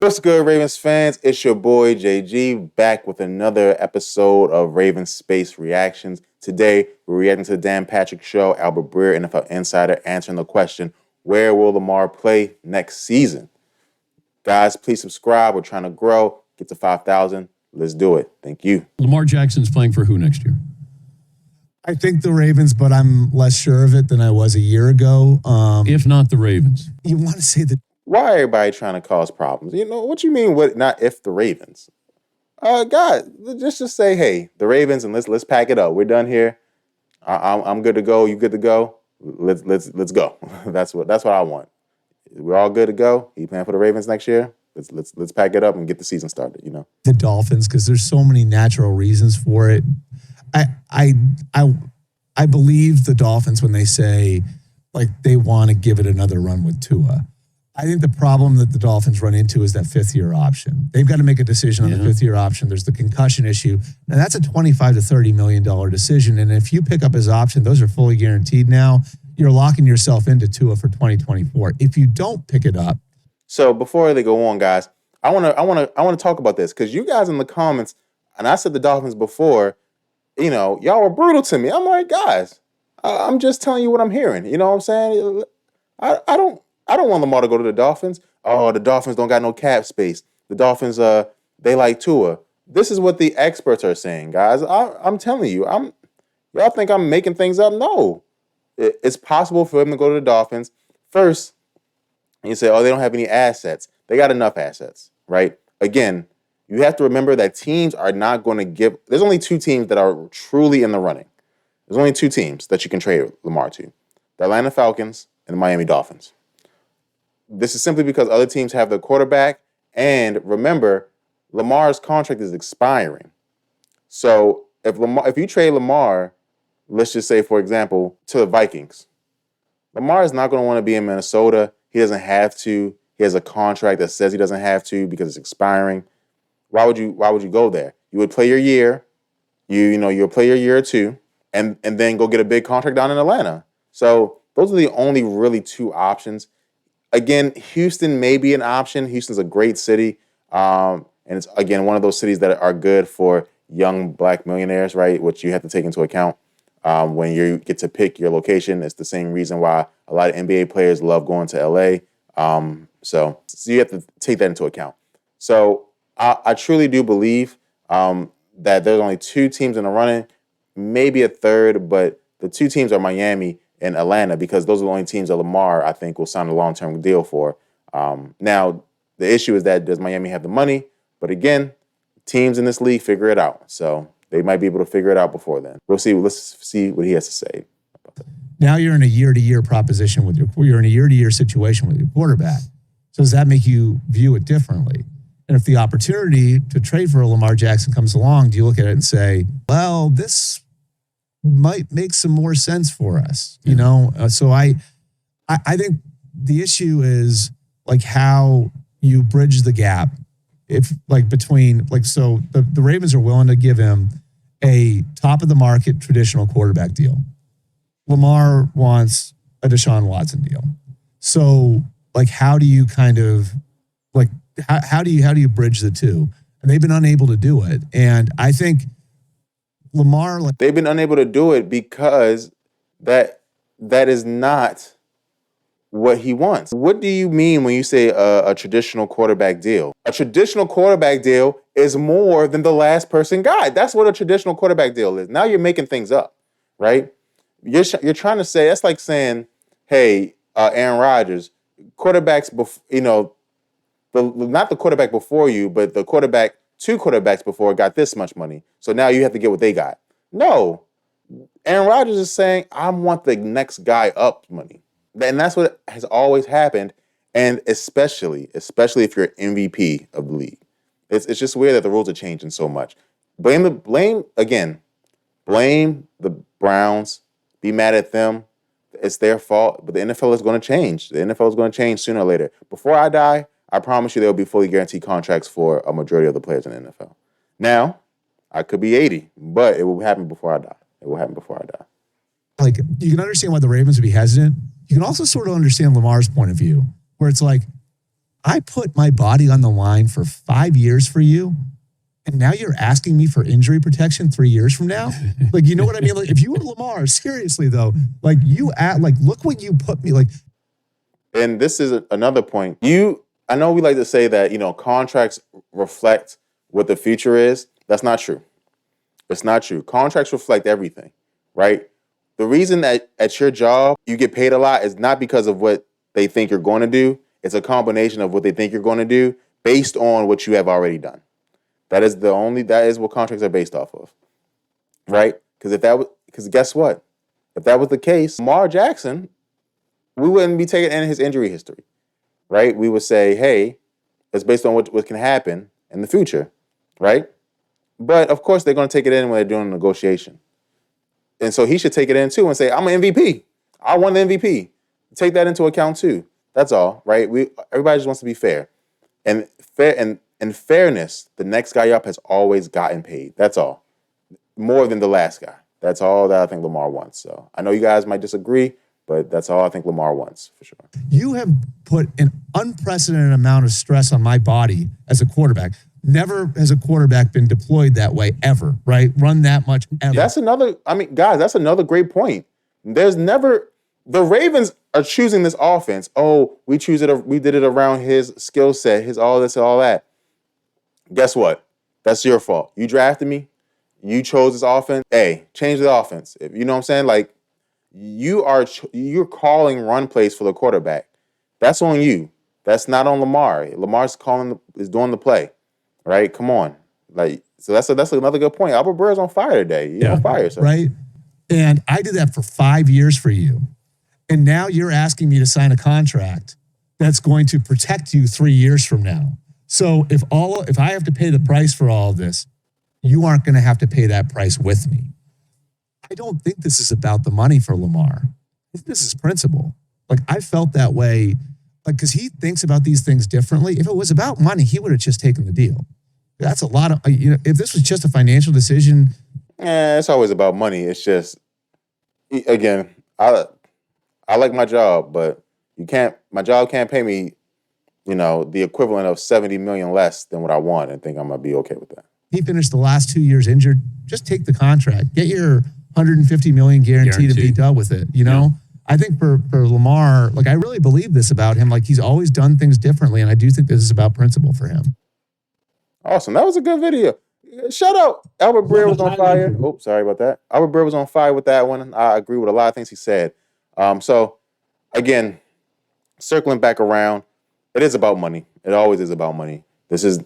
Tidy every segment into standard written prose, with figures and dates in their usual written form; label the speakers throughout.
Speaker 1: What's good, Ravens fans? It's your boy JG back with another episode of Ravens Space Reactions. Today, we're reacting to the Dan Patrick Show, Albert Breer, NFL Insider, answering the question, where will Lamar play next season? Guys, please subscribe. We're trying to grow. Get to 5,000. Let's do it. Thank you.
Speaker 2: Lamar Jackson's playing for who next year?
Speaker 3: I think the Ravens, but I'm less sure of it than I was a year ago.
Speaker 2: If not the Ravens.
Speaker 3: You want to say that?
Speaker 1: Why everybody trying to cause problems? You know, what you mean, what, not if the Ravens? God, just say, hey, the Ravens, and let's pack it up. We're done here. I'm good to go. You good to go? Let's go. That's what I want. We're all good to go. You playing for the Ravens next year? Let's pack it up and get the season started. You know,
Speaker 3: the Dolphins, because there's so many natural reasons for it. I believe the Dolphins when they say like they want to give it another run with Tua. I think the problem that the Dolphins run into is that fifth-year option. They've got to make a decision on the fifth-year option. There's the concussion issue. Now, that's a $25 to $30 million decision. And if you pick up his option, those are fully guaranteed now. You're locking yourself into Tua for 2024. If you don't pick it up.
Speaker 1: So before they go on, guys, I want to talk about this because you guys in the comments, and I said the Dolphins before, you know, y'all were brutal to me. I'm like, guys, I'm just telling you what I'm hearing. You know what I'm saying? I don't want Lamar to go to the Dolphins. Oh, the Dolphins don't got no cap space. The Dolphins, they like Tua. This is what the experts are saying, guys. I'm telling you, y'all think I'm making things up? No. It's possible for him to go to the Dolphins. First, you say, oh, they don't have any assets. They got enough assets, right? Again, you have to remember that teams are not going to give. There's only two teams that are truly in the running. There's only two teams that you can trade Lamar to: the Atlanta Falcons and the Miami Dolphins. This is simply because other teams have their quarterback. And remember, Lamar's contract is expiring. So if you trade Lamar, let's just say, for example, to the Vikings, Lamar is not going to want to be in Minnesota. He doesn't have to. He has a contract that says he doesn't have to because it's expiring. Why would you go there? You would play your year. You'll play your year or two and then go get a big contract down in Atlanta. So those are the only really two options. Again, Houston may be an option. Houston's a great city. And it's, again, one of those cities that are good for young black millionaires, right? Which you have to take into account when you get to pick your location. It's the same reason why a lot of NBA players love going to LA. So you have to take that into account. So I truly do believe that there's only two teams in the running, maybe a third, but the two teams are Miami and Atlanta, because those are the only teams that Lamar, I think, will sign a long-term deal for. Now, the issue is that does Miami have the money? But again, teams in this league figure it out. So they might be able to figure it out before then. We'll see. Let's see what he has to say about that.
Speaker 3: Now you're in a year-to-year proposition you're in a year-to-year situation with your quarterback. So does that make you view it differently? And if the opportunity to trade for a Lamar Jackson comes along, do you look at it and say, well, this might make some more sense for us, you know? So I think the issue is like how you bridge the gap if like between like, so the Ravens are willing to give him a top of the market traditional quarterback deal. Lamar wants a Deshaun Watson deal. So like, how do you kind of like, how do you bridge the two? And they've been unable to do it. And I think Lamar, like,
Speaker 1: they've been unable to do it because that is not what he wants. What do you mean when you say a traditional quarterback deal? A traditional quarterback deal is more than the last person got. That's what a traditional quarterback deal is. Now you're making things up, right? You're trying to say, that's like saying, hey, Aaron Rodgers, quarterbacks, not the quarterback before you, but the quarterback, two quarterbacks before got this much money. So now you have to get what they got. No. Aaron Rodgers is saying, I want the next guy up money. And that's what has always happened. And especially if you're MVP of the league. It's just weird that the rules are changing so much. Blame the Browns. Be mad at them. It's their fault. But the NFL is going to change. The NFL is going to change sooner or later. Before I die, I promise you there will be fully guaranteed contracts for a majority of the players in the NFL. Now, I could be 80, but it will happen before I die. It will happen before I die.
Speaker 3: Like, you can understand why the Ravens would be hesitant. You can also sort of understand Lamar's point of view, where it's like, I put my body on the line for 5 years for you, and now you're asking me for injury protection 3 years from now? Like, you know what I mean? Like, if you were Lamar, seriously though, like look what you put me, like.
Speaker 1: And this is another point. I know we like to say that, contracts reflect what the future is. That's not true. It's not true. Contracts reflect everything, right? The reason that at your job you get paid a lot is not because of what they think you're going to do. It's a combination of what they think you're going to do based on what you have already done. That is what contracts are based off of, right? Because guess what? If that was the case, Lamar Jackson, we wouldn't be taking in his injury history, right? We would say, hey, it's based on what can happen in the future, right? But of course, they're going to take it in when they're doing a negotiation. And so he should take it in too and say, I'm an MVP. I won the MVP. Take that into account too. That's all, right? Everybody just wants to be fair. And in fairness, the next guy up has always gotten paid. That's all. More than the last guy. That's all that I think Lamar wants. So I know you guys might disagree, but that's all I think Lamar wants for sure.
Speaker 3: You have put an unprecedented amount of stress on my body as a quarterback. Never has a quarterback been deployed that way ever, right? Run that much ever.
Speaker 1: That's another great point. The Ravens are choosing this offense. Oh, we did it around his skill set, his all this and all that. Guess what? That's your fault. You drafted me. You chose this offense. Hey, change the offense. You know what I'm saying? Like, you're calling run plays for the quarterback. That's on you. That's not on Lamar. Lamar's is doing the play. Right? Come on. Like, so that's another good point. Albert Breer's on fire today. You're on fire, sir.
Speaker 3: Right? And I did that for 5 years for you. And now you're asking me to sign a contract that's going to protect you 3 years from now. So if I have to pay the price for all of this, you aren't going to have to pay that price with me. I don't think this is about the money for Lamar. This is principle. Like, I felt that way, like, because he thinks about these things differently. If it was about money, he would have just taken the deal. That's a lot of, if this was just a financial decision.
Speaker 1: It's always about money. It's just, again, I like my job, but my job can't pay me, the equivalent of $70 million less than what I want and think I'm going to be okay with that.
Speaker 3: He finished the last 2 years injured. Just take the contract. Get your $150 million guaranteed to be done with it, Yeah. I think for Lamar, like, I really believe this about him. Like, he's always done things differently, and I do think this is about principle for him.
Speaker 1: Awesome. That was a good video. Shout out. Albert Breer was on fire. Oops, sorry about that. Albert Breer was on fire with that one. I agree with a lot of things he said. So, again, circling back around, it is about money. It always is about money. This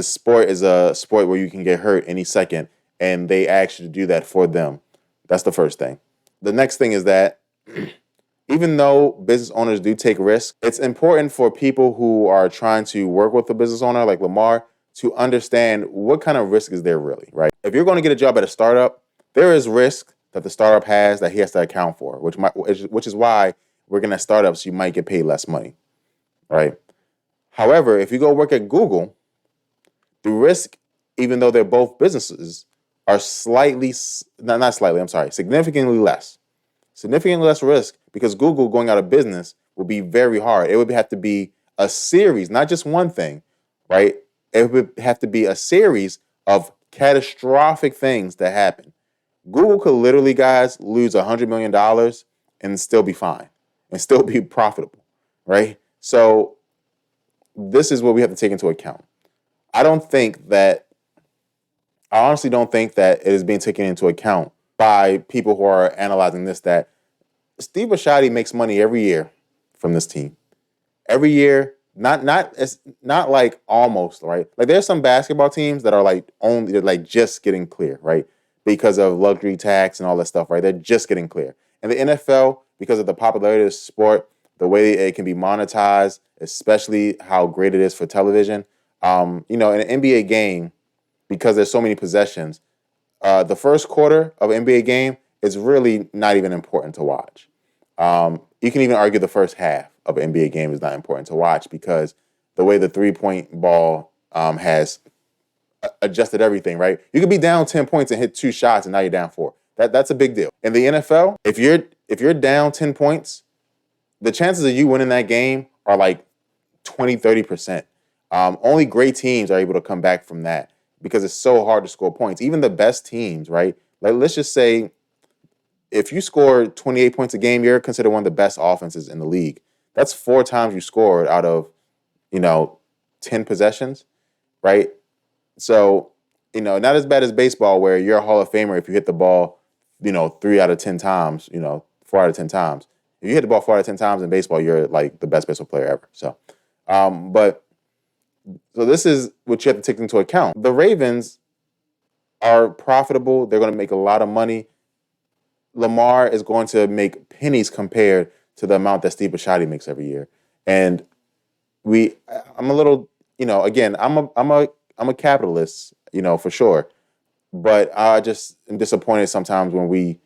Speaker 1: sport is a sport where you can get hurt any second, and they ask you to do that for them. That's the first thing. The next thing is that even though business owners do take risks, it's important for people who are trying to work with a business owner like Lamar to understand what kind of risk is there really, right? If you're going to get a job at a startup, there is risk that the startup has that he has to account for, which is why working at startups, you might get paid less money, right? However, if you go work at Google, the risk, even though they're both businesses, are significantly less. Significantly less risk, because Google going out of business would be very hard. It would have to be a series, not just one thing, right? It would have to be a series of catastrophic things that happen. Google could literally, guys, lose $100 million and still be fine and still be profitable, right? So this is what we have to take into account. I honestly don't think that it is being taken into account by people who are analyzing this, that Steve Bisciotti makes money every year from this team. Every year, not like almost, right? Like, there's some basketball teams that are like just getting clear, right? Because of luxury tax and all that stuff, right? They're just getting clear. And the NFL, because of the popularity of the sport, the way it can be monetized, especially how great it is for television, in an NBA game, because there's so many possessions, the first quarter of an NBA game is really not even important to watch. You can even argue the first half of an NBA game is not important to watch, because the way the three-point ball has adjusted everything, right? You could be down 10 points and hit 2 shots, and now you're down 4. That's a big deal. In the NFL, if you're down 10 points, the chances of you winning that game are like 20, 30%. Only great teams are able to come back from that because it's so hard to score points. Even the best teams, right? Like, let's just say if you score 28 points a game, you're considered one of the best offenses in the league. That's 4 times you scored out of, 10 possessions, right? So, not as bad as baseball where you're a Hall of Famer if you hit the ball, 3 out of 10 times, 4 out of 10 times. If you hit the ball 4 out of 10 times in baseball, you're like the best baseball player ever. So this is what you have to take into account. The Ravens are profitable. They're going to make a lot of money. Lamar is going to make pennies compared to the amount that Steve Bisciotti makes every year. And I'm a little, again, I'm a capitalist, for sure. But I just am disappointed sometimes when we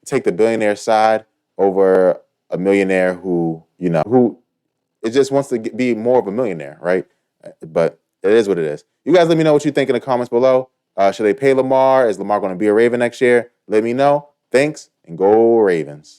Speaker 1: take the billionaire side over a millionaire who it just wants to be more of a millionaire, right? But it is what it is. You guys let me know what you think in the comments below. Should they pay Lamar? Is Lamar going to be a Raven next year? Let me know. Thanks, and go Ravens.